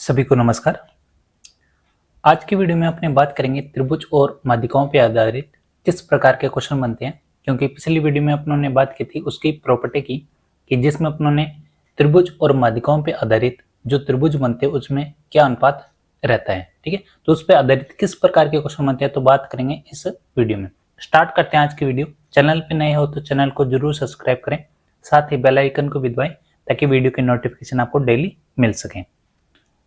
सभी को नमस्कार। आज की वीडियो में अपने बात करेंगे त्रिभुज और माध्यिकाओं पर आधारित किस प्रकार के क्वेश्चन बनते हैं। क्योंकि पिछली वीडियो में अपनों ने बात की थी उसकी प्रॉपर्टी की कि जिसमें अपनों ने त्रिभुज और माध्यिकाओं पर आधारित जो त्रिभुज बनते हैं उसमें क्या अनुपात रहता है। ठीक है, तो उस पर आधारित किस प्रकार के क्वेश्चन बनते हैं तो बात करेंगे इस वीडियो में। स्टार्ट करते हैं आज की वीडियो। चैनल पर नए हो तो चैनल को जरूर सब्सक्राइब करें, साथ ही बेल आइकन को भी दबाएं ताकि वीडियो की नोटिफिकेशन आपको डेली मिल सके।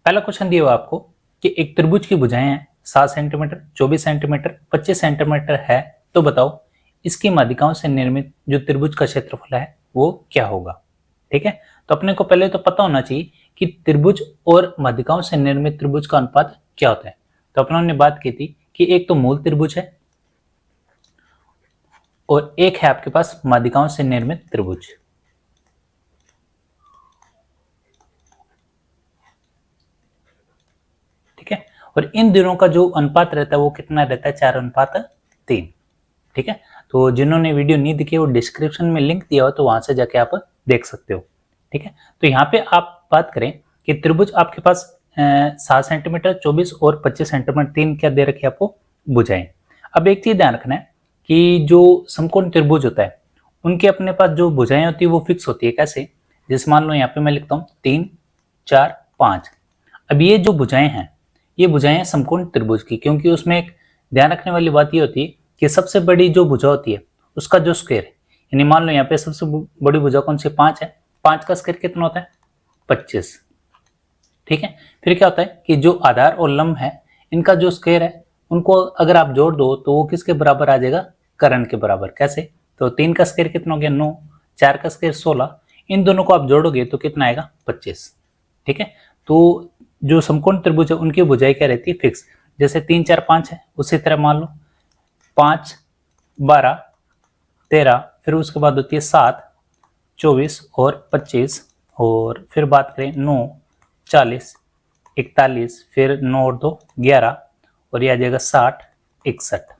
पहला क्वेश्चन दिया हुआ आपको कि एक त्रिभुज की भुजाएं हैं 7 सेंटीमीटर, 24 सेंटीमीटर, 25 सेंटीमीटर है, तो बताओ इसकी माध्यिकाओं से निर्मित जो त्रिभुज का क्षेत्रफल है वो क्या होगा। ठीक है, तो अपने को पहले तो पता होना चाहिए कि त्रिभुज और माध्यिकाओं से निर्मित त्रिभुज का अनुपात क्या होता है। तो अपनों ने बात की थी कि एक तो मूल त्रिभुज है और एक है आपके पास माध्यिकाओं से निर्मित त्रिभुज। ठीक है, और इन दोनों का जो अनुपात रहता है वो कितना रहता है, 4:3। ठीक है, तो जिन्होंने वीडियो नहीं देखी वो डिस्क्रिप्शन में लिंक दिया हो तो वहां से जाके आप देख सकते हो। ठीक है, तो यहाँ पे आप बात करें कि त्रिभुज आपके पास 7 सेंटीमीटर, 24 और 25 सेंटीमीटर, 3 क्या दे रखे आपको भुजाएं। अब एक चीज ध्यान रखना है कि जो समकोण त्रिभुज होता है उनके अपने पास जो भुजाएं होती है वो फिक्स होती है। कैसे, जैसे मान लो यहाँ पे मैं लिखता हूँ 3, 4, 5। अब ये जो भुजाएं हैं ये भुजाएं हैं समकोण त्रिभुज की, क्योंकि उसमें एक ध्यान रखने वाली बात ये होती है कि सबसे बड़ी जो भुजा होती है उसका जो स्क्वायर, यानी मान लो यहाँ पे सबसे बड़ी भुजा कौन सी, 5 है, 5 का स्क्वायर कितना होता है, 25। ठीक है, फिर क्या होता है कि जो आधार और लंब है इनका जो स्क्वायर है उनको अगर आप जोड़ दो तो वो किसके बराबर आ जाएगा, कर्ण के बराबर। कैसे, तो 3 का स्क्वायर कितना हो गया 9, 4 का स्क्वायर 16, इन दोनों को आप जोड़ोगे तो कितना आएगा 25। ठीक है, तो जो समकोण त्रिभुज है उनकी भुजाएं क्या रहती है, फिक्स। जैसे 3, 4, 5 है, उसी तरह मान लो 5, 12, 13, फिर उसके बाद होती है 7, 24 और 25, और फिर बात करें 9, 40, 41, फिर 9 और 2 11, और ये आ जाएगा 60, 61।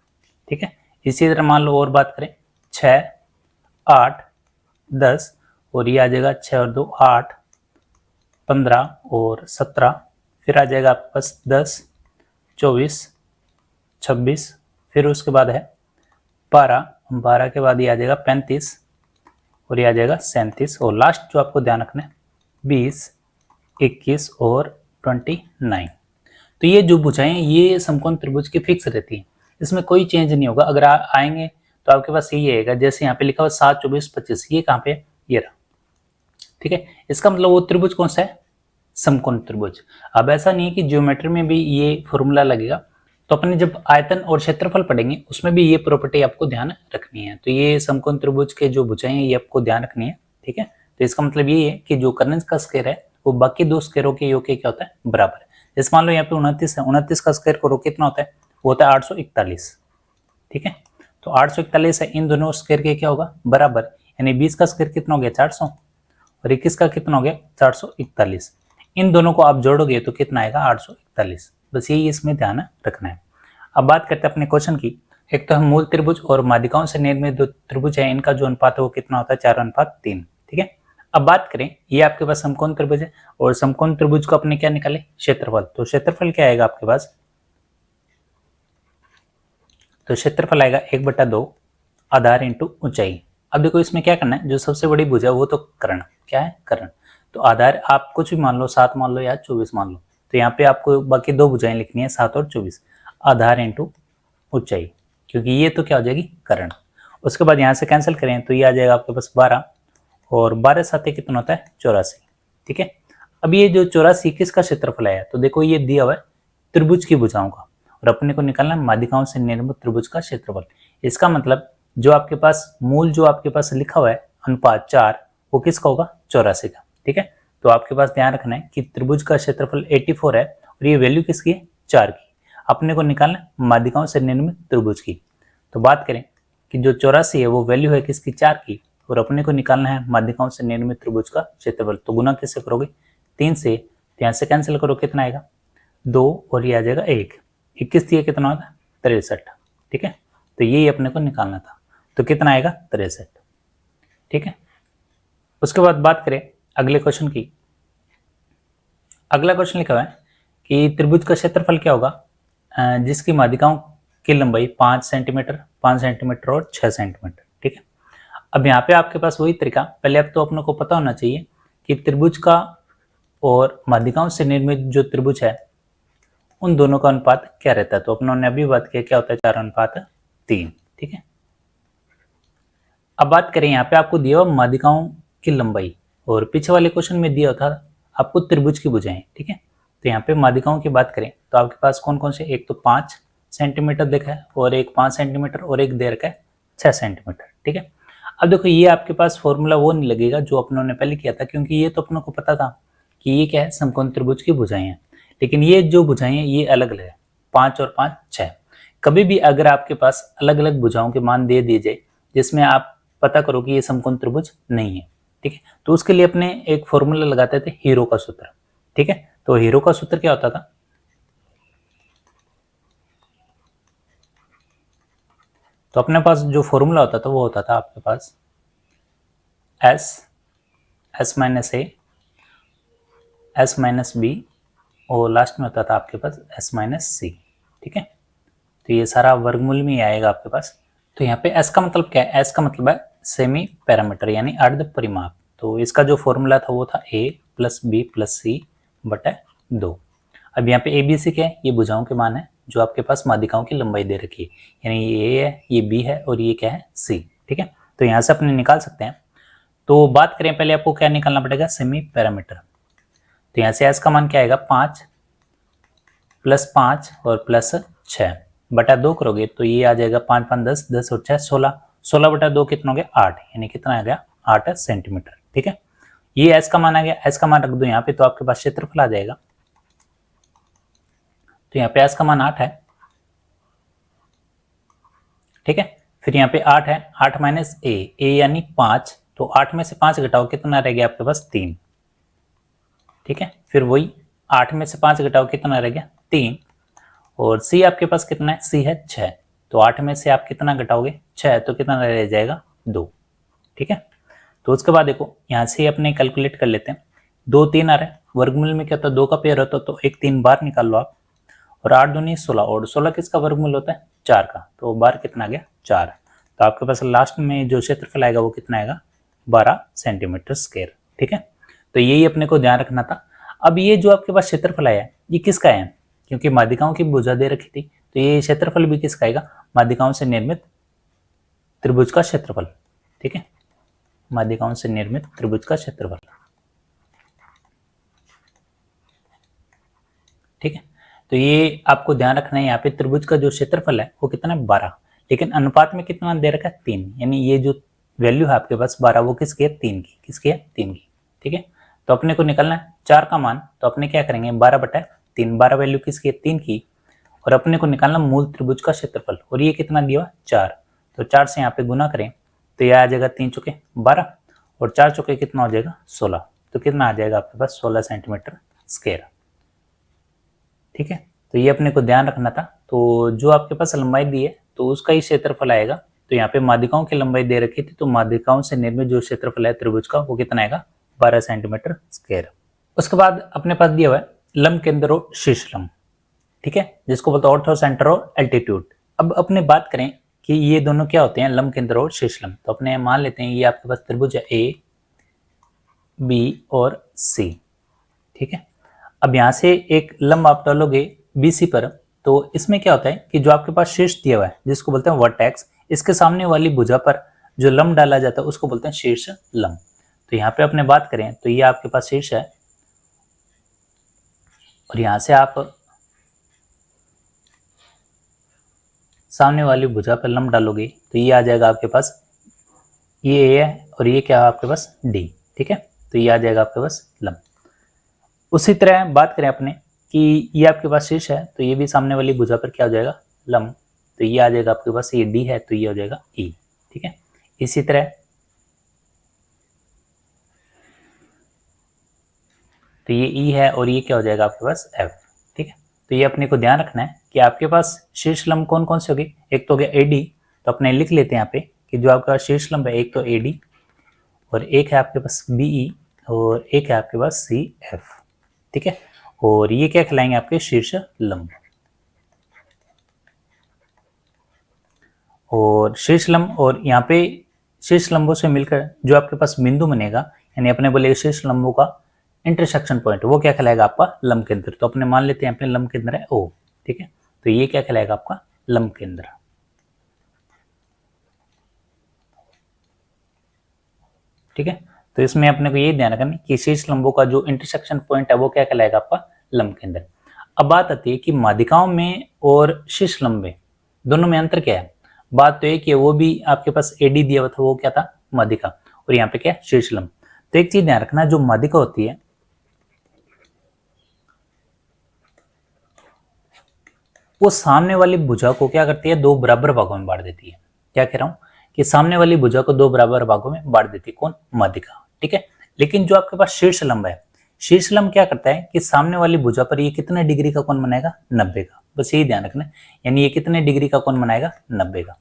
ठीक है, इसी तरह मान लो और बात करें 6, 8, 10, और ये आ जाएगा 6 और 2 8, 15 और 17, फिर आ जाएगा आपके पास 10, 24, 26, फिर उसके बाद है 12, 12 के बाद ये आ जाएगा 35, और ये आ जाएगा 37, और लास्ट जो आपको ध्यान रखना है 20, 21 और 29। तो ये जो भुजाएं ये समकोण त्रिभुज की फिक्स रहती है, इसमें कोई चेंज नहीं होगा। अगर आएंगे तो आपके पास यही आएगा, जैसे यहाँ पे लिखा हुआ 7, 24, 25, ये कहाँ पे, ये रहा। ठीक है, इसका मतलब वो त्रिभुज कौन सा है, समकोण त्रिभुज। अब ऐसा नहीं है कि ज्योमेट्री में भी ये फॉर्मूला लगेगा, तो अपने जब आयतन और क्षेत्रफल पढ़ेंगे उसमें भी ये प्रॉपर्टी आपको ध्यान रखनी है। तो ये समकोण त्रिभुज के जो भुजाएं ये आपको ध्यान रखनी है। ठीक है, तो इसका मतलब ये है कि जो कर्ण का स्क्वायर है वो बाकी दो स्क्वायरों के योग के क्या होता है, बराबर है। जैसे मान लो यहाँ पे 29 है, 29 का स्क्वायर करो कितना होता है, वो होता है 841। ठीक है, तो 841 है, इन दोनों स्क्वायर के क्या होगा, बराबर, यानी 20 का स्क्वायर कितना हो गया 400, और 21 का कितना हो गया 441। इन दोनों को आप जोड़ोगे तो कितना आएगा 841। बस यही इसमें ध्यान रखना है। अब बात करते हैं अपने क्वेश्चन की। एक तो हम मूल त्रिभुज और माध्यिकाओं से निर्मित जो त्रिभुज है इनका जो अनुपात है वो कितना होता है, 4:3। ठीक है, अब बात करें ये आपके पास समकोण त्रिभुज है और समकोण त्रिभुज को अपने क्या निकाले, क्षेत्रफल। तो क्षेत्रफल क्या आएगा आपके पास, तो क्षेत्रफल आएगा 1/2 आधार इंटू ऊंचाई। अब देखो इसमें क्या करना है, जो सबसे बड़ी भुजा है वो तो कर्ण, क्या है, कर्ण। तो आधार आप कुछ भी मान लो, 7 मान लो या 24 मान लो, तो यहाँ पे आपको बाकी दो भुजाएं लिखनी है 7 और 24, आधार इंटू ऊंचाई, क्योंकि ये तो क्या हो जाएगी कर्ण। उसके बाद यहाँ से कैंसिल करें तो ये आ जाएगा आपके पास 12, और 12 साथ कितना होता है 84। ठीक है, अब ये जो 84 किसका क्षेत्रफल आया, तो देखो ये दिया हुआ है त्रिभुज की भुजाओं का, और अपने को निकालना माध्यिकाओं से निर्मित त्रिभुज का क्षेत्रफल। इसका मतलब जो आपके पास मूल जो आपके पास लिखा हुआ है अनुपात 4, वो किसका होगा, 84 का। ठीक है, तो आपके पास ध्यान रखना है कि त्रिभुज का क्षेत्रफल 84 है और ये वैल्यू किसकी है, 4 की। अपने को निकालना है माध्यिकाओं से निर्मित त्रिभुज की। तो बात करें कि जो 84 है वो वैल्यू है किसकी, 4 की, और अपने को निकालना है माध्यिकाओं से निर्मित त्रिभुज का क्षेत्रफल। तो गुना किससे करोगे, 3 से, तो यहाँ से कैंसिल करो कितना आएगा 2, और ये आ जाएगा 1, 21 दिए कितना होगा 63। ठीक है, तो यही अपने को निकालना था, तो कितना आएगा 63। ठीक है, उसके बाद बात करें अगले क्वेश्चन की। अगला क्वेश्चन लिखा हुआ है कि त्रिभुज का क्षेत्रफल क्या होगा जिसकी माध्यिकाओं की लंबाई 5 सेंटीमीटर, 5 सेंटीमीटर और 6 सेंटीमीटर। ठीक है, अब यहाँ पे आपके पास वही तरीका, पहले अब तो अपनों को पता होना चाहिए कि त्रिभुज का और माध्यिकाओं से निर्मित जो त्रिभुज है उन दोनों का अनुपात क्या रहता है। तो अपनों ने अभी बात किया क्या होता है 4:3। ठीक है, अब बात करें यहाँ पे आपको दिया हुआ माध्यिकाओं की लंबाई और पीछे वाले क्वेश्चन में दिया था आपको त्रिभुज की भुजाएं। ठीक है, तो यहाँ पे माध्यिकाओं की बात करें तो आपके पास कौन कौन से, एक तो 5 सेंटीमीटर देखा है और एक 5 सेंटीमीटर और एक दे रखा है 6 सेंटीमीटर। ठीक है, अब देखो ये आपके पास फॉर्मूला वो नहीं लगेगा जो अपनों ने पहले किया था, क्योंकि ये तो अपनों को पता था कि ये क्या है, समकोण त्रिभुज की भुजाएं हैं। लेकिन ये जो भुजाएं हैं ये अलग अलग है, 5 और 5 6। कभी भी अगर आपके पास अलग अलग भुजाओं के मान दे दिए जाए जिसमें आप पता करो कि ये समकोण त्रिभुज नहीं है, ठीक है, तो उसके लिए अपने एक फॉर्मूला लगाते थे, हीरो का सूत्र। ठीक है, तो हीरो का सूत्र क्या होता था, तो अपने पास जो फॉर्मूला होता था वो होता था आपके पास एस माइनस ए, एस माइनस बी और लास्ट में होता था आपके पास एस माइनस सी। ठीक है, तो ये सारा वर्गमूल में ही आएगा आपके पास। तो यहाँ पे एस का मतलब क्या है, एस का मतलब है सेमी पैरामीटर यानी अर्ध परिमाप। तो इसका जो फॉर्मूला था वो था ए प्लस बी प्लस सी बटा 2। अब यहाँ पे ए बी सी क्या है, ये भुजाओं के मान है जो आपके पास माध्यिकाओं की लंबाई दे रखी है, यानी ये ए है, ये बी है और ये क्या है सी। ठीक है, तो यहाँ से अपने निकाल सकते हैं। तो बात करें पहले आपको क्या निकालना पड़ेगा, सेमी पैरामीटर। तो यहाँ से एस का मान क्या आएगा, 5 प्लस 5 और प्लस 6 बटा 2 करोगे तो ये आ जाएगा 5 5 10, 10 और 6 16, 16 बटा 2 कितना हो गया 8, यानी कितना आ गया 8 सेंटीमीटर। ठीक है, ये एस का मान आ गया, एस का मान रख दो यहाँ पे तो आपके पास क्षेत्रफल आ जाएगा। तो यहाँ पे एस का मान 8 है। ठीक है, फिर यहाँ पे 8 है, 8 माइनस ए यानी 5, तो 8 में से 5 घटाओ कितना रह गया आपके पास 3। ठीक है, फिर वही 8 में से 5 घटाओ कितना रह गया 3, और सी आपके पास कितना है, सी है 6, तो 8 में से आप कितना घटाओगे 6, तो कितना रह जाएगा 2। ठीक है, तो उसके बाद देखो यहाँ से अपने कैलकुलेट कर लेते हैं, 2 3 आ रहा है, वर्गमूल में क्या होता है 2 का पेयर होता है तो एक 3 बार निकाल लो आप, और 8 दूनी 16, और 16 किसका वर्गमूल होता है 4 का, तो बार कितना आ गया 4। तो आपके पास लास्ट में जो क्षेत्रफल आएगा वो कितना आएगा 12 सेंटीमीटर स्क्वायर। ठीक है, तो यही अपने को ध्यान रखना था। अब ये जो आपके पास क्षेत्रफल आया ये किसका है, क्योंकि माध्यिकाओं की भुजा दे रखी थी तो ये क्षेत्रफल भी किसका आएगा, माध्यिकाओं से निर्मित त्रिभुज का क्षेत्रफल। ठीक है, माध्यिकाओं से निर्मित त्रिभुज का क्षेत्रफल। ठीक है, तो ये आपको ध्यान रखना है, यहाँ पे त्रिभुज का जो क्षेत्रफल है वो कितना है 12, लेकिन अनुपात में कितना दे रखा है 3, यानी ये जो वैल्यू है आपके पास 12 वो किसकी है 3 की, किसकी है 3 की। ठीक है, तो अपने को निकालना है 4 का मान, तो अपने क्या करेंगे 12 बटा 3, 12 वैल्यू किसकी है 3 की, और अपने को निकालना मूल त्रिभुज का क्षेत्रफल, और ये कितना दिया 4, तो 4 से यहाँ पे गुना करें तो यह आ जाएगा 3 चौके 12 और 4 चौके कितना हो जाएगा 16, तो कितना आ जाएगा आपके पास 16 सेंटीमीटर स्क्वायर। ठीक है, तो ये अपने को ध्यान रखना था। तो जो आपके पास लंबाई दी है तो उसका ही क्षेत्रफल आएगा। तो यहाँ पे माध्यिकाओं की लंबाई दे रखी थी तो माध्यिकाओं से निर्मित जो क्षेत्रफल है त्रिभुज का वो कितना आएगा 12 सेंटीमीटर स्क्वायर। उसके बाद अपने पास दिया हुआ है लंब केंद्र और शीर्ष लंब। ठीक है, जिसको बोलते हैं ऑर्थो सेंटर और एल्टीट्यूड। अब अपने बात करें कि ये दोनों क्या होते हैं लंब केंद्र और शीर्ष लंब, तो अपने मान लेते हैं ये आपके पास त्रिभुज है ए बी और सी। ठीक है, अब यहाँ से एक लंब आप डालोगे BC पर, तो इसमें क्या होता है कि जो आपके पास शीर्ष दिया हुआ है जिसको बोलते हैं वर्टेक्स, इसके सामने वाली भुजा पर जो लंब डाला जाता है उसको बोलते हैं शीर्ष लंब। तो यहाँ पे अपने बात करें तो ये आपके पास शीर्ष है, और यहाँ से आप सामने वाली भुजा पर लंब डालोगे तो ये आ जाएगा आपके पास, ये ए है और ये क्या है आपके पास डी। ठीक है, तो ये आ जाएगा आपके पास लंब। उसी तरह बात करें अपने कि ये आपके पास शीर्ष है तो ये भी सामने वाली भुजा पर क्या हो जाएगा लंब, तो ये आ जाएगा आपके पास, ये डी है तो ये हो जाएगा ई। ठीक है, इसी तरह तो ये ई है और ये क्या हो जाएगा आपके पास एफ। ठीक है, तो ये अपने को ध्यान रखना है कि आपके पास शीर्ष लंब कौन कौन से होगी, एक तो हो गया एडी, तो अपने लिख लेते हैं यहाँ पे कि जो आपका शीर्ष लंब है एक तो एडी और एक है आपके पास बीई और एक है आपके पास सी एफ। ठीक है, और ये क्या कहलाएंगे आपके शीर्ष लंब। और शीर्ष लंब और यहाँ पे शीर्ष लंबों से मिलकर जो आपके पास बिंदु बनेगा, यानी अपने बोले शीर्ष लंबों का इंटरसेक्शन पॉइंट, वो क्या कहलाएगा आपका लंब केंद्र। तो अपने मान लेते हैं अपने लंब केंद्र है ओ, ठीक है। तो ये क्या कहलाएगा आपका लंब केंद्र। ठीक है, तो इसमें अपने को ये ध्यान रखना कि शीर्ष लंबों का जो इंटरसेक्शन पॉइंट है वो क्या कहलाएगा आपका लंब केंद्र। अब बात आती है कि माध्यिकाओं में और शीर्ष लंब में दोनों में अंतर क्या है। बात तो एक है, वो भी आपके पास एडी दिया हुआ था, वो क्या था माध्यिका, और यहाँ पे क्या शीर्ष लंब। तो एक चीज ध्यान रखना, जो माध्यिका होती है वो सामने वाली भुजा को क्या करती है, दो बराबर भागों में बांट देती है। क्या कह रहा हूं कि सामने वाली भुजा को दो बराबर भागों में बांट देती है, कौन, माध्यिका। ठीक है, लेकिन जो आपके पास शीर्ष लंब है, शीर्ष लंब क्या करता है कि सामने वाली भुजा पर ये कितने डिग्री का कोण बनाएगा, 90 का। बस यही ध्यान रखना, यानी ये कितने डिग्री का कोण बनाएगा, 90 का।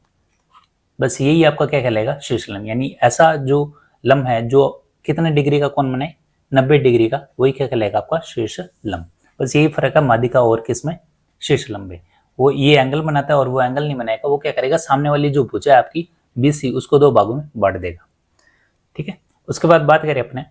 बस यही आपका क्या कहलाएगा शीर्ष लंब, यानी ऐसा जो लंब है जो कितने डिग्री का कोण बनाए, 90 डिग्री का, वही क्या कहलाएगा आपका शीर्ष लंब। बस यही फर्क है माध्यिका और किसमें, शीर्ष लंब में। वो ये एंगल बनाता है और वो एंगल नहीं बनाएगा, वो क्या करेगा, सामने वाली जो भुजा है आपकी बीसी, उसको दो भागों में बांट देगा। ठीक है, उसके बाद बात करें अपने,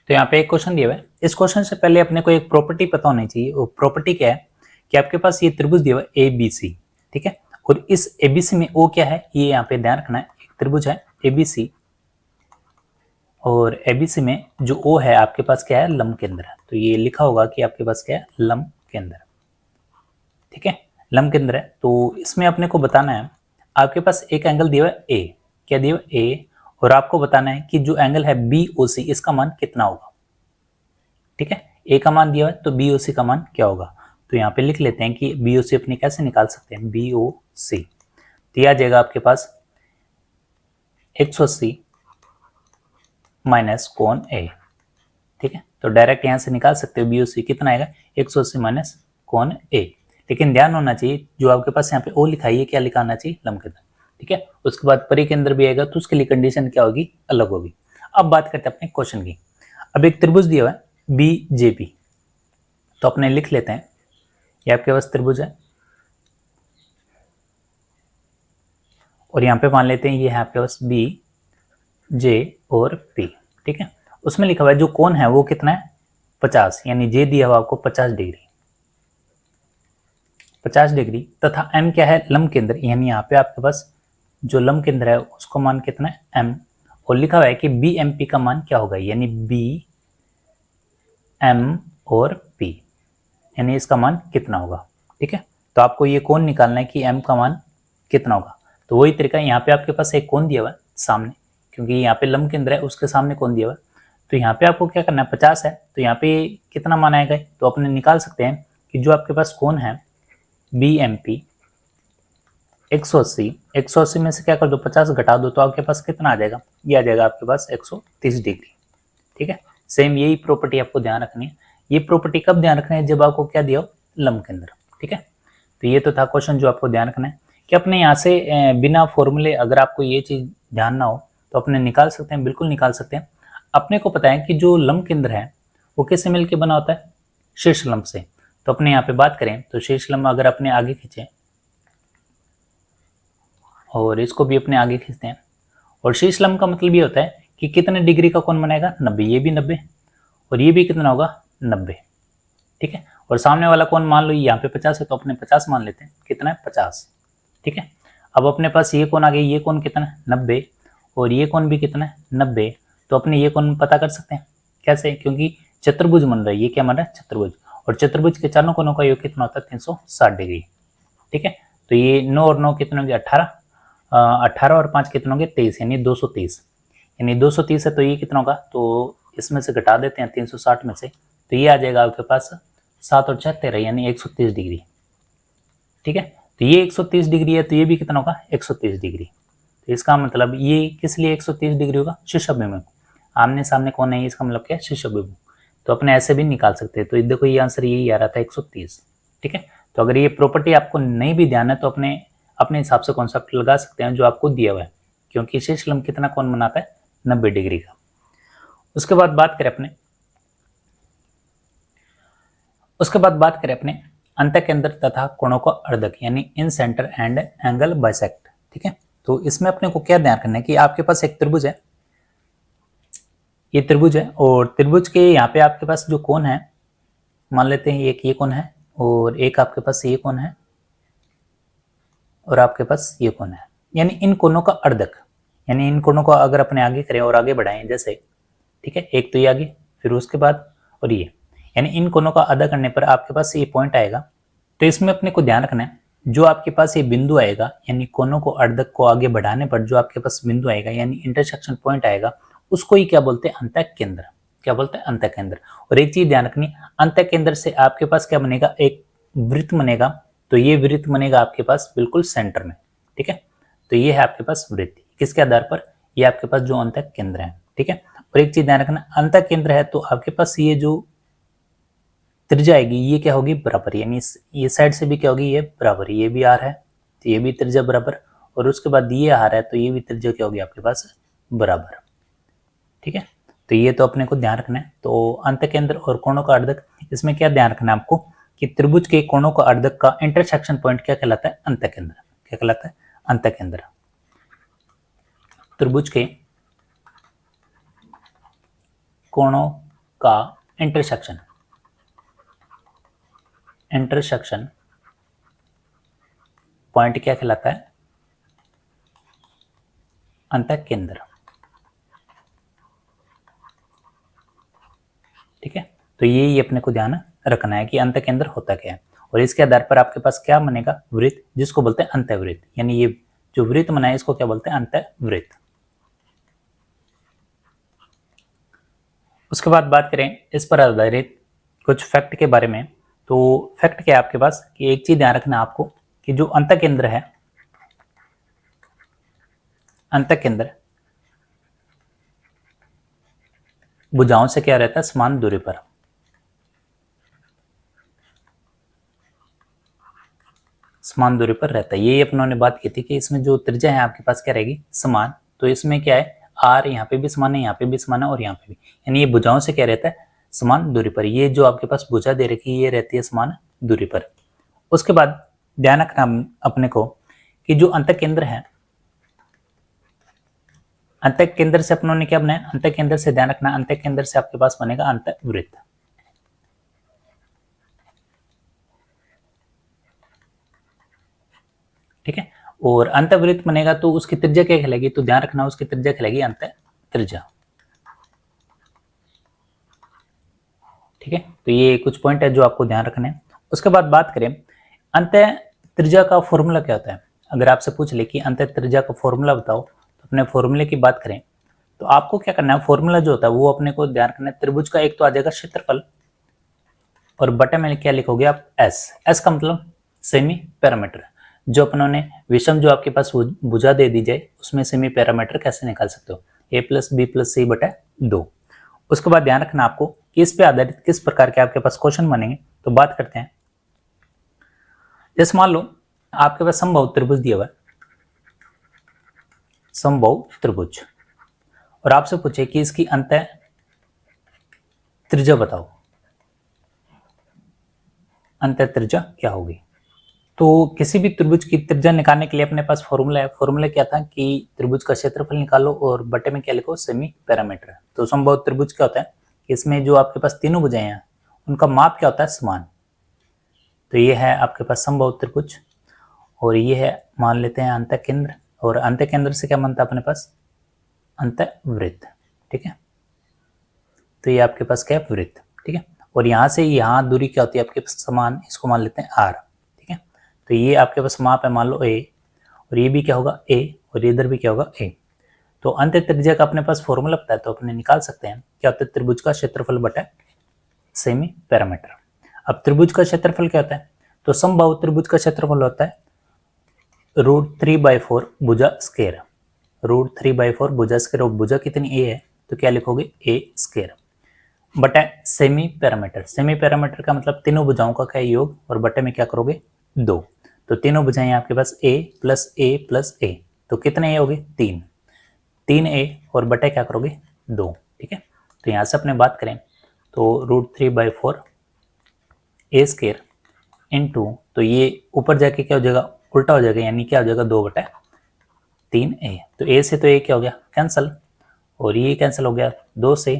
तो यहाँ पे एक क्वेश्चन दिया हुआ है। इस क्वेश्चन से पहले अपने को एक प्रॉपर्टी पता होनी चाहिए। वो प्रॉपर्टी क्या है कि आपके पास ये त्रिभुज दिया हुआ है ABC, ठीक है, और इस ABC में O क्या है, ये यहाँ पे ध्यान रखना है। एक त्रिभुज है ABC और ABC में जो O है आपके पास क्या है, लंब केंद्र है। तो ये लिखा होगा कि आपके पास क्या है, लंब केंद्र। ठीक है, लंब केंद्र है। तो इसमें अपने को बताना है, आपके पास एक एंगल दिया हुआ है A, क्या दिया हुआ है A, और आपको बताना है कि जो एंगल है BOC, इसका मान कितना होगा। ठीक है, A का मान दिया हुआ है तो BOC का मान क्या होगा। तो यहाँ पे लिख लेते हैं कि BOC अपनी कैसे निकाल सकते हैं, BOC तो यह आ जाएगा आपके पास 180 माइनस कोण A। ठीक है, तो डायरेक्ट यहाँ से निकाल सकते हो BOC कितना आएगा, 180 माइनस कोण A। लेकिन ध्यान होना चाहिए, जो आपके पास यहाँ पे O लिखा है क्या लिखाना चाहिए, लंब केंद्र। ठीक है, उसके बाद परिकेंद्र भी आएगा तो उसके लिए कंडीशन क्या होगी, अलग होगी। अब बात करते हैं अपने क्वेश्चन की। अब एक त्रिभुज दिया हुआ है BJP, तो अपने लिख लेते हैं, ये आपके पास त्रिभुज है और यहाँ पे मान लेते हैं ये है आपके पास BJ और P। ठीक है, उसमें लिखा हुआ है जो कोण है वो कितना है, 50, यानी J दिया हुआ आपको 50 डिग्री, 50 डिग्री, तथा M क्या है, लंब केंद्र, यानी यहाँ पे आपके पास जो लंब केंद्र है उसको मान कितना है, M, और लिखा हुआ है कि BMP का मान क्या होगा, यानी BM और P, यानी इसका मान कितना होगा। ठीक है, तो आपको ये कोण निकालना है कि M का मान कितना होगा। तो वही तरीका, यहाँ पे आपके पास एक कोण दिया हुआ है सामने, क्योंकि यहाँ पे लंब केंद्र है उसके सामने कोण दिया हुआ है, तो यहाँ पे आपको क्या करना है, 50 है, तो यहाँ पे कितना मान आएगा, तो अपने निकाल सकते हैं कि जो आपके पास कोण है BMP 180, 180 में से क्या कर दो, 50 घटा दो, तो आपके पास कितना आ जाएगा, ये आ जाएगा आपके पास 130 डिग्री। ठीक है, सेम यही प्रॉपर्टी आपको ध्यान रखनी है। ये प्रॉपर्टी कब ध्यान रखना है, जब आपको क्या दिया हो, लंब केंद्र। ठीक है, तो ये तो था क्वेश्चन जो आपको ध्यान रखना है कि अपने यहाँ से बिना फॉर्मूले अगर आपको ये चीज ध्यान ना हो तो अपने निकाल सकते हैं, बिल्कुल निकाल सकते हैं। अपने को पता है कि जो लंब केंद्र है वो किससे मिलकर बना होता है, शीर्ष लंब से। तो अपने यहाँ पे बात करें तो शीर्ष लंब अगर अपने आगे खींचे और इसको भी अपने आगे खींचते हैं, और शीर्ष लंब का मतलब ये होता है कि कितने डिग्री का कोण बनेगा, 90, ये भी 90 और ये भी कितना होगा, 90। ठीक है, और सामने वाला कोण मान लो यहाँ पे 50 है तो अपने 50 मान लेते हैं, कितना है, 50। ठीक है, अब अपने पास ये कोण आ गया, ये कोण कितना है, 90, और ये कोण भी कितना है, 90। तो अपने ये कोण पता कर सकते हैं कैसे, क्योंकि चतुर्भुज बन रहा है, ये क्या बन रहा है, चतुर्भुज, और चतुर्भुज के चारों कोणों का योग कितना होता है, 360 डिग्री। ठीक है, तो ये 9 और 9 कितने होंगे, 18, 18 और 5 कितने होंगे, 23, यानी 230, यानी 230 है तो ये कितना होगा, तो इसमें से घटा देते हैं 360 में से, तो ये आ जाएगा आपके पास 7 और 6 13, यानी 130 डिग्री। ठीक है, तो ये 130 डिग्री है तो ये भी कितना होगा, 130 डिग्री। तो इसका मतलब ये किस लिए 130 डिग्री होगा, शीर्षाभिमुख, आमने सामने कौन है, इसका मतलब क्या है, शीर्षाभिमुख। तो अपने ऐसे भी निकाल सकते हैं। तो देखो ये आंसर यही आ रहा था, 130। ठीक है, तो अगर ये प्रॉपर्टी आपको नहीं भी ध्यान है तो अपने हिसाब से कॉन्सेप्ट लगा सकते हैं जो आपको दिया हुआ है, क्योंकि शीर्ष लंब कितना कोण बनाता है, 90 डिग्री का। उसके बाद बात करें अपने उसके बाद बात करें अपने अंतःकेंद्र तथा कोणों का अर्धक यानी इन सेंटर एंड एंगल बाइसेक्ट। ठीक है, तो इसमें अपने को क्या ध्यान रखना है कि आपके पास एक त्रिभुज है, ये त्रिभुज है और त्रिभुज के यहाँ पे आपके पास जो कोण है, मान लेते हैं एक ये कोण है और एक आपके पास ये कोण है और आपके पास ये कोण है, यानी इन कोणों का अर्धक, यानी इन कोणों को अगर अपने आगे करें और आगे बढ़ाएं जैसे, ठीक है, एक तो ये आगे फिर उसके बाद और ये, यानी इन कोणों का आधा करने पर आपके पास ये पॉइंट आएगा। तो इसमें अपने को ध्यान रखना है जो आपके पास ये बिंदु आएगा, यानी कोणों को अर्धक को आगे बढ़ाने पर जो आपके पास बिंदु आएगा यानी इंटरसेक्शन पॉइंट आएगा, उसको ही क्या बोलते हैं, अंतःकेंद्र। क्या बोलते हैं, अंतःकेंद्र। और एक चीज ध्यान रखनी, अंतःकेंद्र से आपके पास क्या बनेगा, एक वृत्त बनेगा। तो ये वृत्त बनेगा आपके पास बिल्कुल सेंटर में। ठीक है, तो ये है आपके पास वृत्त, किसके आधार पर, ये आपके पास जो अंतःकेंद्र है। ठीक है, और एक चीज ध्यान रखना, अंतःकेंद्र है तो आपके पास ये जो त्रिज्या आएगी ये क्या होगी, बराबर, यानी ये साइड से भी क्या होगी, ये बराबर, ये भी आर है तो ये भी त्रिज्या बराबर, और उसके बाद ये आर है तो ये भी त्रिज्या क्या होगी आपके पास बराबर। ठीक है, तो ये तो अपने को ध्यान रखना है। तो अंतःकेंद्र और कोणों का अर्धक, इसमें क्या ध्यान रखना है आपको कि त्रिभुज के कोणों का अर्धक का इंटरसेक्शन पॉइंट क्या कहलाता है, अंतःकेंद्र। क्या कहलाता है, अंतःकेंद्र। त्रिभुज के कोणों का इंटरसेक्शन पॉइंट क्या कहलाता है, अंतःकेंद्र। ठीक है, तो ये अपने को ध्यान रखना है कि अंतःकेंद्र होता क्या है, और इसके आधार पर आपके पास क्या बनेगा, वृत्त, जिसको बोलते हैं अंतःवृत्त, यानी ये जो वृत्त बना है इसको क्या बोलते हैं, अंतःवृत्त। उसके बाद बात करें इस पर आधारित कुछ फैक्ट के बारे में। तो फैक्ट क्या है आपके पास कि एक चीज ध्यान रखना आपको कि जो अंतःकेंद्र है, अंतःकेंद्र भुजाओं से क्या रहता है, समान दूरी पर। समान दूरी पर रहता है। ये अपनों ने बात की थी कि इसमें जो त्रिज्या है आपके पास क्या रहेगी, समान। तो इसमें क्या है, आर यहाँ पे भी समान है, यहाँ पे भी समान है और यहाँ पे भी, यानी ये भुजाओं से क्या रहता है, समान दूरी पर। ये जो आपके पास भुजा दे रखी है ये रहती है समान दूरी पर। उसके बाद ध्यान रखना अपने को कि जो अंतःकेंद्र है, अंतःकेंद्र से अपनों ने क्या बनाया, अंतःकेंद्र से ध्यान रखना, अंतःकेंद्र से आपके पास बनेगा अंतःवृत्त। ठीक है, और अंतःवृत्त बनेगा तो उसकी त्रिज्या क्या कहलाएगी, तो ध्यान रखना उसकी त्रिज्या कहलाएगी अंत त्रिज्या। ठीक है, तो ये कुछ पॉइंट है जो आपको ध्यान रखने हैं। उसके बाद बात करें अंत त्रिज्या का फॉर्मूला क्या होता है। अगर आपसे पूछ ले कि अंत त्रिज्या का फॉर्मूला बताओ, तो अपने फॉर्मूले की बात करें तो आपको क्या करना है, फॉर्मूला जो होता है वो अपने को ध्यान रखना है। त्रिभुज का एक तो आ जाएगा क्षेत्रफल और बटे में क्या लिखोगे आप, एस का मतलब सेमी पैरामीटर। जो अपनों ने विषम जो आपके पास भुजा दे दी जाए उसमें सेमी पैरामीटर कैसे निकाल सकते हो, a प्लस बी प्लस सी बटा 2। उसके बाद ध्यान रखना आपको कि इस पे आधारित किस प्रकार के आपके पास क्वेश्चन बनेंगे। तो बात करते हैं, जैसे मान लो आपके पास समबाहु त्रिभुज दिया हुआ है, समबाहु त्रिभुज, और आपसे पूछे कि इसकी अंतः त्रिज्या बताओ, अंतः त्रिज्या क्या होगी। तो किसी भी त्रिभुज की त्रिज्या निकालने के लिए अपने पास फॉर्मूला है। फॉर्मूला क्या था कि त्रिभुज का क्षेत्रफल निकालो और बटे में क्या लिखो, सेमी पैरामीटर। तो समबाहु त्रिभुज क्या होता है कि इसमें जो आपके पास तीनों भुजाएं हैं उनका माप क्या होता है, समान। तो ये है आपके पास समबाहु त्रिभुज, और ये है मान लेते हैं अंतःकेंद्र, और अंतःकेंद्र से क्या बनता है अपने पास, अंतःवृत्त। ठीक है, तो ये आपके पास क्या है, वृत्त। ठीक है, और यहाँ से यहाँ दूरी क्या होती है आपके पास, समान, इसको मान लेते हैं आर। ठीक है, तो ये आपके पास माप है मान लो ए, और ये भी क्या होगा ए, और इधर भी क्या होगा ए। तो अंत त्रिज्या का अपने पास फॉर्मूला पता है तो अपने निकाल सकते हैं, क्या होता है, त्रिभुज का क्षेत्रफल बटा सेमी पैरामीटर। अब त्रिभुज का क्षेत्रफल क्या होता है, तो समबाहु त्रिभुज का क्षेत्रफल होता है √3/4 भुजा स्क्वायर, √3/4 भुजा स्क्वायर, और भुजा कितनी ए है तो क्या लिखोगे, ए स्क्वायर बटा सेमी पैरामीटर। सेमी पैरामीटर का मतलब तीनों भुजाओं का क्या योग, और बटे में क्या करोगे, 2। तो तीनों भुजाएं आपके पास a प्लस ए प्लस ए, तो कितने ए हो गए, 3a, और बटे क्या करोगे, 2। ठीक है, तो यहाँ से अपने बात करें तो √3/4 ए स्केयर इंटू, तो ये ऊपर जाके क्या हो जाएगा, उल्टा हो जाएगा, यानी क्या हो जाएगा 2/3a। तो a से तो a क्या हो गया कैंसिल, और ये कैंसिल हो गया 2 से,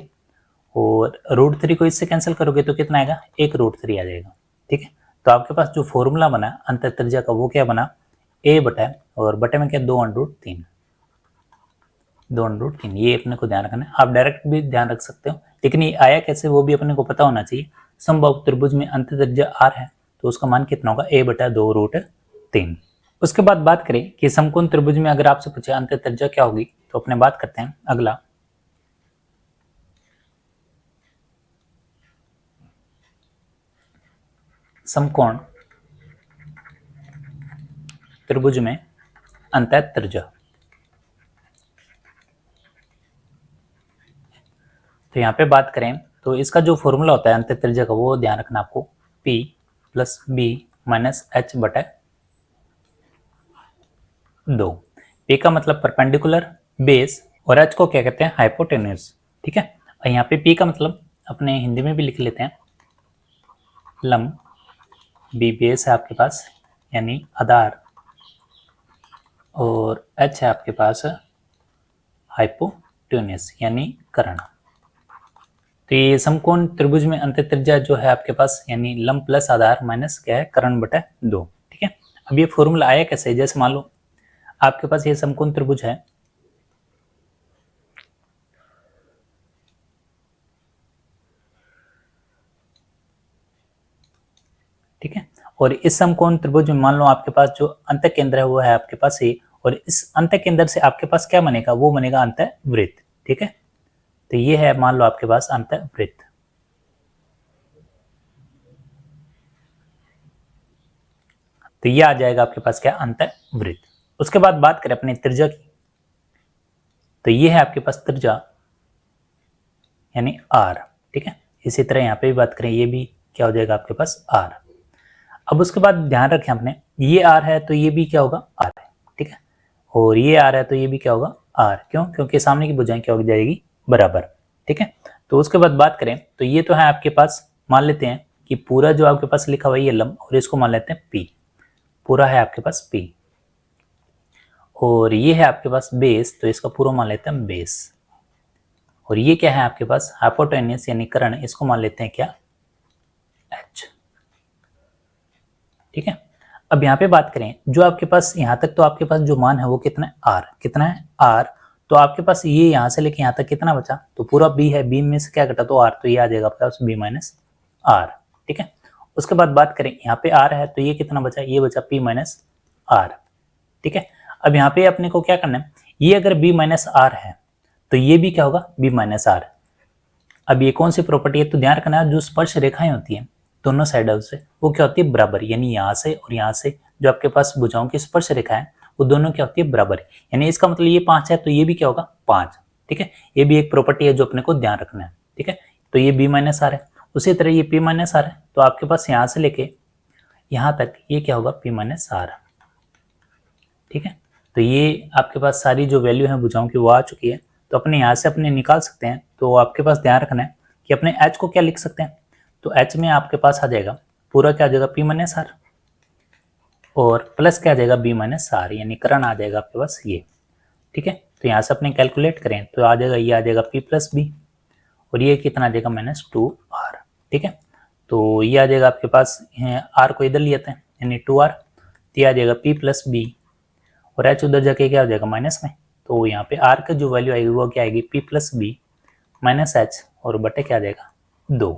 और √3 को इससे कैंसिल करोगे तो कितना आएगा, 1√3 आ जाएगा। ठीक है, तो आपके पास जो फॉर्मूला बना अंत त्रिज्या का वो क्या बना, a बटा, और बटे में क्या 2√3, 2√3, ये अपने को ध्यान रखना है। आप डायरेक्ट भी ध्यान रख सकते हो, लेकिन ये आया कैसे वो भी अपने को पता होना चाहिए। समबाहु त्रिभुज में अंत त्रिज्या r है, तो उसका मान कितना होगा, a बटा 2√3। उसके बाद बात करें कि समकोण त्रिभुज में अगर आपसे पूछे अंत त्रिज्या क्या होगी, तो अपने बात करते हैं अगला। समकोण त्रिभुज में अंत त्रिज्या, तो यहाँ पे बात करें तो इसका जो फॉर्मूला होता है अंत त्रिज्या का वो ध्यान रखना आपको, P + B - H बटा 2। P का मतलब परपेंडिकुलर, बेस, और H को क्या कहते हैं, हाइपोटेन्यूज। ठीक है, और यहाँ पे P का मतलब अपने हिंदी में भी लिख लेते हैं, लंब, B बेस है आपके पास यानी आधार, और H है आपके पास हाइपोटेन्यूज यानी कर्ण। तो ये समकोण त्रिभुज में अंत त्रिज्या जो है आपके पास यानी लंब प्लस आधार माइनस क्या है, कर्ण बटा 2। ठीक है, अब ये फॉर्मूला आया कैसे, जैसे मान लो आपके पास ये समकोण त्रिभुज है, ठीक है, और इस समकोण त्रिभुज में मान लो आपके पास जो अंत केंद्र है वो है आपके पास ए, और इस अंत केंद्र से आपके पास क्या बनेगा, वो बनेगा अंतःवृत्त। ठीक है, तो ये है मान लो आपके पास अंतःवृत्त। तो ये आ जाएगा आपके पास क्या, अंतःवृत्त। उसके बाद बात करें अपनी त्रिज्या की, तो ये है आपके पास त्रिज्या यानी r। ठीक है, इसी तरह यहाँ पे भी बात करें, ये भी क्या हो जाएगा आपके पास r। अब उसके बाद ध्यान रखें आपने, ये r है तो ये भी क्या होगा r है। ठीक है, और ये r है तो ये भी क्या होगा r, क्यों, क्योंकि सामने की भुजाएं क्या हो जाएगी, बराबर। ठीक है, तो उसके बाद बात करें तो ये तो है आपके पास, मान लेते हैं कि पूरा जो आपके पास लिखा हुआ है ये लंब, और इसको मान लेते हैं p, पूरा है आपके पास p, और ये है आपके पास बेस, तो इसका पूरा मान लेते हैं बेस, और ये क्या है आपके पास हाइपोटेन्यूज यानी कर्ण, इसको मान लेते हैं क्या, h। ठीक है, अब यहाँ पे बात करें जो आपके पास यहाँ तक तो आपके पास जो मान है वो कितना है, r, कितना है r, तो आपके पास ये यहाँ से लेके यहाँ तक कितना बचा, तो पूरा b है, b में से क्या घटा तो r, तो ये आ जाएगा आपके पास b - r। ठीक है, उसके बाद बात करें यहाँ पे r है तो ये कितना बचा, ये बचा p - r। ठीक है, अब यहाँ पे अपने को क्या करना है, ये अगर b - r है तो ये भी क्या होगा b - r। अब ये कौन सी प्रॉपर्टी है, तो ध्यान रखना है जो स्पर्श रेखाएं होती हैं दोनों साइडों से वो क्या होती है, बराबर, यानी यहाँ से और यहाँ से जो आपके पास भुजाओं की स्पर्श रेखा है वो दोनों क्या होती है, बराबर। यानी इसका मतलब ये 5 है तो ये भी क्या होगा 5। ठीक है, ये भी एक प्रॉपर्टी है जो अपने को ध्यान रखना है। ठीक है, तो ये b - r है, उसी तरह ये p - r है, तो आपके पास यहाँ से लेके यहाँ तक ये क्या होगा p - r। ठीक है, तो ये आपके पास सारी जो वैल्यू है भुजाओं की वो आ चुकी है, तो अपने यहाँ से अपने निकाल सकते हैं। तो आपके पास ध्यान रखना है कि अपने h को क्या लिख सकते हैं, तो h में आपके पास आ जाएगा पूरा क्या आ जाएगा p - r, और प्लस क्या आ जाएगा b - r, यानी कर्ण आ जाएगा आपके पास ये। ठीक है, तो यहाँ से अपने कैलकुलेट करें तो आ जाएगा, ये आ जाएगा p + b, और ये कितना आ जाएगा -2r। ठीक है, तो ये आ जाएगा आपके पास, r को इधर लेते हैं यानी 2r, तो ये आ जाएगा p + b, और h उधर जाके क्या हो जाएगा माइनस में, तो यहाँ पे r का जो वैल्यू आएगी वो क्या आएगी p + b -h, और बटे क्या आ जाएगा 2।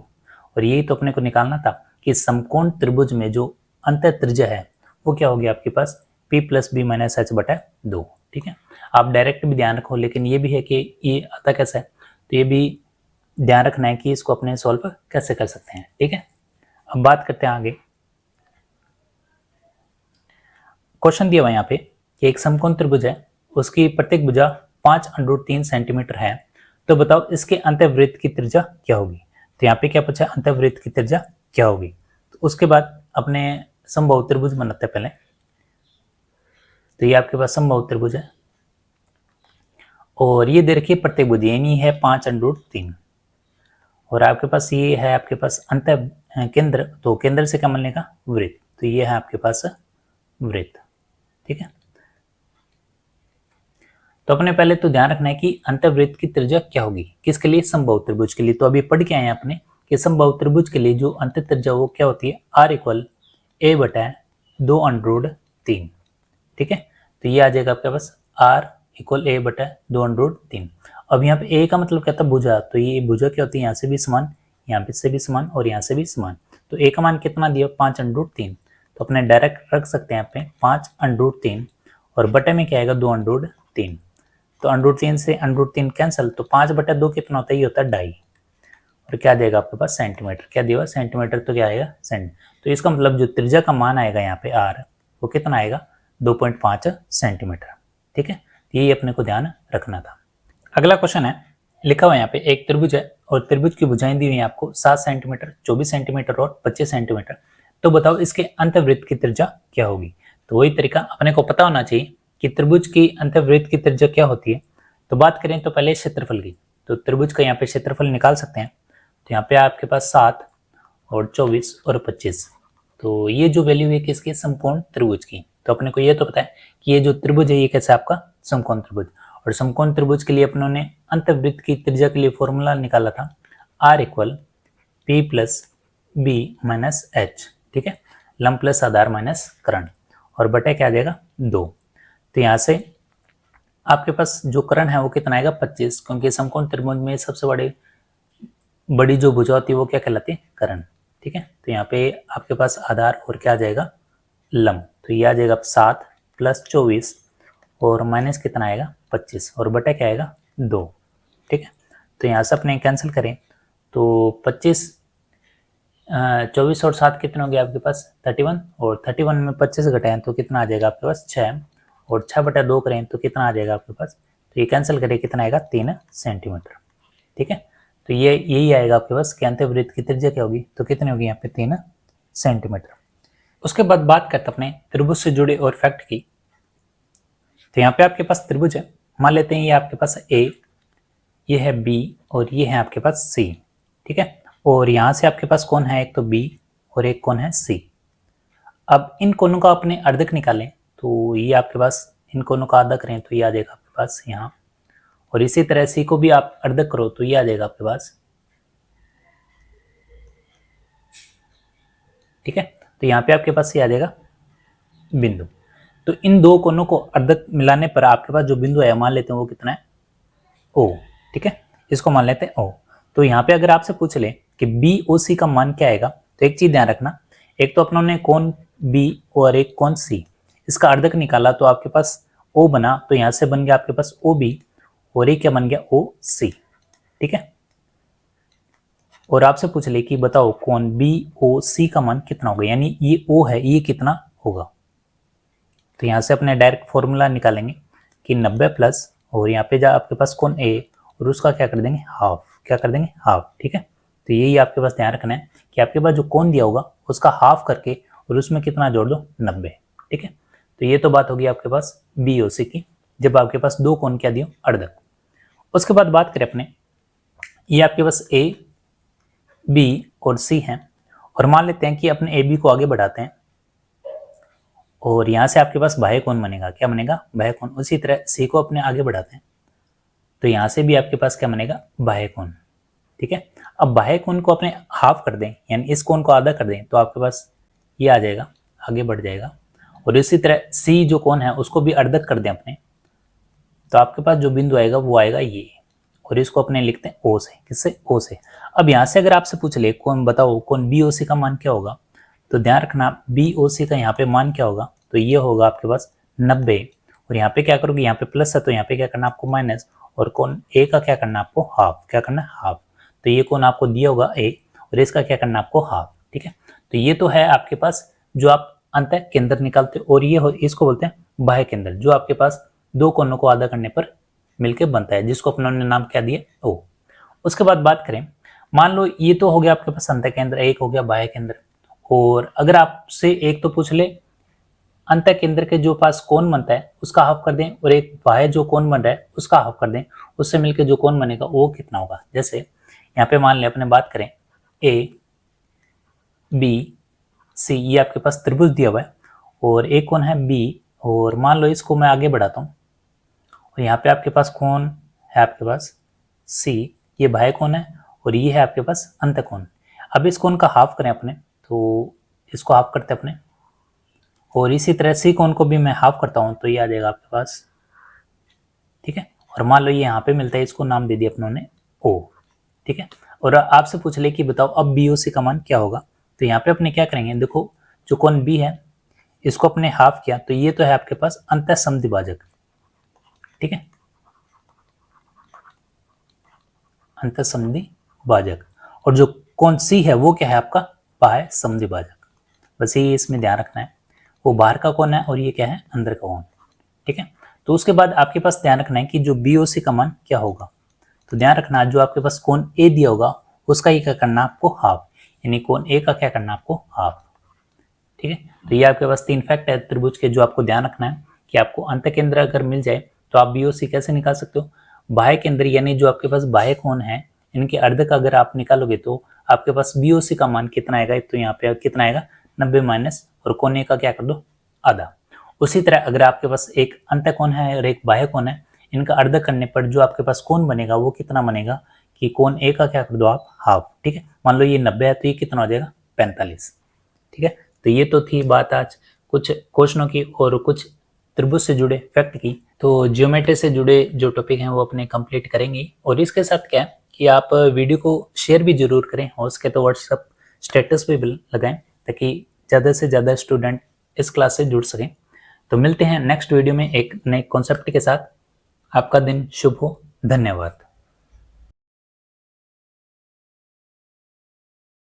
और यही तो अपने को निकालना था कि समकोण त्रिभुज में जो अंत त्रिज्या है वो क्या होगी आपके पास p + b - h बटा 2। ठीक है, आप डायरेक्ट भी ध्यान रखो, लेकिन ये भी है कि ये आता कैसा है, तो ये भी ध्यान रखना है कि इसको अपने सॉल्व कैसे कर सकते हैं। ठीक है, अब बात करते हैं आगे। क्वेश्चन दिया हुआ यहाँ पे कि एक समकोण त्रिभुज है, उसकी प्रत्येक भुजा 5√3 सेंटीमीटर है, तो बताओ इसके अंतःवृत्त की त्रिज्या क्या होगी। तो यहाँ पे क्या पूछा, अंतःवृत्त की त्रिज्या क्या होगी। तो उसके बाद अपने समबाहु त्रिभुज बनाते हैं पहले, तो ये आपके पास समबाहु त्रिभुज है, और ये दे रखी है प्रत्येक भुजा यानी है 5√3, और आपके पास ये है आपके पास अंत केंद्र, तो केंद्र से क्या मिलेगा, वृत्त, तो ये है आपके पास वृत्त। ठीक है, तो अपने पहले तो ध्यान रखना है कि अंतर्वृत्त की त्रिज्या क्या होगी, किसके लिए, समबाहु त्रिभुज के लिए। तो अभी पढ़ के आए हैं अपने कि समबाहु त्रिभुज के लिए जो अंत त्रिज्या वो क्या होती है, r इक्वल a बटा 2√3। ठीक है, तो ये आ जाएगा आपके पास r इक्वल a बटा 2√3। अब यहाँ पे a का मतलब क्या था, भुजा, तो ये भुजा क्या होती है, यहाँ से भी समान, यहाँ पे से भी समान और यहाँ से भी समान। तो a का मान कितना दिया, 5√3, तो अपने डायरेक्ट रख सकते हैं यहाँ पे 5√3 और बटे में क्या आएगा, 2√3। तो √3 से √3 कैंसिल, तो 5/2 कितना होता है, ये होता है 2.5 और क्या देगा आपके पास, सेंटीमीटर। क्या दिया, सेंटीमीटर, तो क्या आएगा, सेंट। तो इसका मतलब जो त्रिज्या का मान आएगा यहाँ पे r, वो कितना आएगा, 2.5 सेंटीमीटर। ठीक है, यही अपने को ध्यान रखना था। अगला क्वेश्चन है, लिखा हुआ यहाँ पे एक त्रिभुज है और त्रिभुज की भुजाएं दी हुई है आपको 7 सेंटीमीटर, 24 सेंटीमीटर और 25 सेंटीमीटर। तो बताओ इसके अंतर्वृत्त की त्रिज्या क्या होगी। तो वही तरीका अपने को पता होना चाहिए कि त्रिभुज की अंतर्वृत्त की त्रिज्या क्या होती है। तो बात करें तो पहले क्षेत्रफल की, तो त्रिभुज का यहाँ पे क्षेत्रफल निकाल सकते हैं। तो यहाँ पे आपके पास 7 और 24 और 25, तो ये जो वैल्यू है किसकी, समकोण त्रिभुज की। तो अपने को ये तो पता है कि ये जो त्रिभुज है ये कैसे आपका समकोण त्रिभुज, और समकोण त्रिभुज के लिए अपनों ने अंतर्वृत्त की त्रिज्या के लिए फॉर्मूला निकाला था r equal p plus B minus H. ठीक है, लंब प्लस आधार माइनस कर्ण, और बटे क्या आ जाएगा 2। तो यहाँ से आपके पास जो कर्ण है वो कितना आएगा, 25, क्योंकि समकोण त्रिभुज में सबसे बड़ी जो भुजा होती है वो क्या कहलाती है, कर्ण। ठीक है, तो यहाँ पे आपके पास आधार और क्या आ जाएगा, लंब, तो ये आ जाएगा 7 प्लस 24 और माइनस कितना आएगा 25 और बटा क्या आएगा 2। ठीक है, तो यहाँ से अपने कैंसिल करें तो 25 24 और 7 कितने हो गए आपके पास 31, और 31 में 25 घटाएं तो कितना आ जाएगा आपके पास 6, और 6/2 करें तो कितना आ जाएगा आपके पास, तो ये कैंसिल करें कितना आएगा 3 सेंटीमीटर। ठीक है, तो ये यही आएगा आपके पास कि अंतर्वृत्त की त्रिज्या क्या होगी, तो कितनी होगी यहाँ पे 3 सेंटीमीटर। उसके बाद बात करते अपने त्रिभुज से जुड़े और फैक्ट की। तो यहाँ पे आपके पास त्रिभुज है, मान लेते हैं ये आपके पास ए, ये है बी और ये है आपके पास सी। ठीक है, और यहाँ से आपके पास कौन है, एक तो बी और एक कौन है सी। अब इन कोनों का अपने अर्धक निकालें, तो ये आपके पास इन कोनों का अर्धक करें तो ये आ जाएगा आपके पास यहाँ, और इसी तरह सी को भी आप अर्धक करो तो ये आ जाएगा आपके पास। ठीक है, तो यहाँ पे आपके पास ये आ जाएगा बिंदु। तो इन दो कोनों को अर्धक मिलाने पर आपके पास जो बिंदु है मान लेते हैं वो कितना है, ओ। ठीक है, इसको मान लेते हैं ओ। तो यहाँ पे अगर आपसे पूछ ले कि बी ओ सी का मान क्या आएगा, तो एक चीज ध्यान रखना, एक तो अपनों ने कोण बी और एक कोण सी, इसका अर्धक निकाला तो आपके पास ओ बना, तो यहाँ से बन गया आपके पास ओ बी और ये क्या बन गया ओ सी। ठीक है, और आपसे पूछ ले कि बताओ कोण बी ओ सी का मान कितना होगा, यानी ये ओ है ये कितना होगा। तो यहाँ से अपने डायरेक्ट फॉर्मूला निकालेंगे कि 90 प्लस, और यहाँ पे जा आपके पास कोण ए और उसका क्या कर देंगे हाफ, क्या कर देंगे हाफ। ठीक है, तो यही आपके पास ध्यान रखना है कि आपके पास जो कोण दिया होगा उसका हाफ करके और उसमें कितना जोड़ दो 90। ठीक है, तो ये तो बात होगी आपके पास बी ओ सी की, जब आपके पास दो कोण क्या दियो अर्धक। उसके बाद बात करें अपने, ये आपके पास ए बी और सी है, और मान लेते हैं कि अपने ए बी को आगे बढ़ाते हैं और यहाँ से आपके पास बाह्य कोण बनेगा, क्या बनेगा बाह्य कोण। उसी तरह सी को अपने आगे बढ़ाते हैं तो यहाँ से भी आपके पास क्या बनेगा बाह्य कोण। ठीक है, अब बाह्य कोण को अपने हाफ कर दें, यानी इस कोण को आधा कर दें, तो आपके पास ये आ जाएगा, आगे बढ़ जाएगा। और इसी तरह सी जो कोण है उसको भी अर्धक कर दें अपने, तो आपके पास जो बिंदु आएगा वो आएगा ये, और इसको अपने लिखते हैं ओ से, किससे ओ से। अब यहाँ से अगर आपसे पूछ ले कौन बताओ कौन बी ओ सी का मान क्या होगा, तो ध्यान रखना बी ओ सी का यहाँ पे मान क्या होगा, तो ये होगा आपके पास 90, और यहाँ पे क्या करोगे, यहाँ पे प्लस है तो यहाँ पे क्या करना आपको माइनस, और कौन ए का क्या करना आपको हाफ, क्या करना हाफ। तो ये कौन आपको दिया होगा ए, और इसका क्या करना आपको हाफ। ठीक है, तो ये तो है आपके पास जो आप अंत केंद्र निकालते हो, और ये इसको बोलते हैं बाह्य केंद्र, जो आपके पास दो कोनों को आधा करने पर मिलके बनता है, जिसको अपनों ने नाम क्या दिया ओ। उसके बाद बात करें, मान लो ये तो हो गया आपके पास अंत केंद्र, एक हो गया बाह्य केंद्र, और अगर आपसे एक तो पूछ ले अंत केंद्र के जो पास कोण बनता है उसका हाफ कर दें, और एक बाह्य जो कोण बन रहा है उसका हाफ कर दें, उससे मिलकर जो कोण बनेगा वो कितना होगा। जैसे यहाँ पे मान लें अपने बात करें ए बी सी, ये आपके पास त्रिभुज दिया हुआ है और एक कोण है बी, और मान लो इसको मैं आगे बढ़ाता हूँ और यहाँ पे आपके पास कोण है आपके पास सी, ये बाह्य कोण है और ये है आपके पास अंतःकोण। अब इस कोण का हाफ करें अपने, तो इसको हाफ करते हैं अपने, और इसी तरह सी कोण को भी मैं हाफ करता हूँ तो ये आ जाएगा आपके पास, ठीक है। और मान लो ये यहाँ पे मिलता है, इसको नाम दे दिया अपनों ने ओ, ठीक है। और आपसे पूछ ले कि बताओ अब बी ओ सी का मान क्या होगा, तो यहाँ पे अपने क्या करेंगे, देखो जो कोण बी है इसको अपने हाफ किया तो ये तो है आपके पास अंतः समद्विभाजक, ठीक है, अंतः समद्विभाजक। और जो कोण सी है वो क्या है आपका बाह्य समद्विभाजक, बस ये इसमें ध्यान रखना है, वो बाहर का कोण है और ये क्या है अंदर का कोण, ठीक है। तो उसके बाद आपके पास ध्यान रखना है कि जो बी ओ सी का मान क्या होगा, तो ध्यान रखना जो आपके पास कोण ए दिया होगा उसका ही क्या करना आपको हाफ, यानी कोण ए का क्या करना आपको हाफ, ठीक है। तो ये आपके पास 3 फैक्ट है त्रिभुज के जो आपको ध्यान रखना है कि आपको अंत केंद्र अगर मिल जाए तो आप बी ओ सी कैसे निकाल सकते हो, बाह्य केंद्र यानी जो आपके पास बाह्य कोण है इनके अर्ध का अगर आप निकालोगे तो आपके पास बी ओ सी का मान कितना आएगा, तो यहाँ पे कितना आएगा 90 माइनस, और कोण ए का क्या कर दो आधा। उसी तरह अगर आपके पास एक अंतःकोण है और एक बाह्य कोण है, इनका अर्ध करने पर जो आपके पास कोण बनेगा वो कितना बनेगा कि कोण ए का क्या कर दो आप हाफ, ठीक है। मान लो ये 90 है तो ये कितना हो जाएगा 45, ठीक है। तो ये तो थी बात आज कुछ क्वेश्चनों की और कुछ त्रिभुज से जुड़े फैक्ट की। तो ज्योमेट्री से जुड़े जो टॉपिक हैं वो अपने कंप्लीट करेंगे, और इसके साथ क्या है कि आप वीडियो को शेयर भी जरूर करें, हो सके तो व्हाट्सएप स्टेटस पे भी लगाएं ताकि ज़्यादा से ज़्यादा स्टूडेंट इस क्लास से जुड़ सकें। तो मिलते हैं नेक्स्ट वीडियो में एक नए कॉन्सेप्ट के साथ। आपका दिन शुभ हो, धन्यवाद।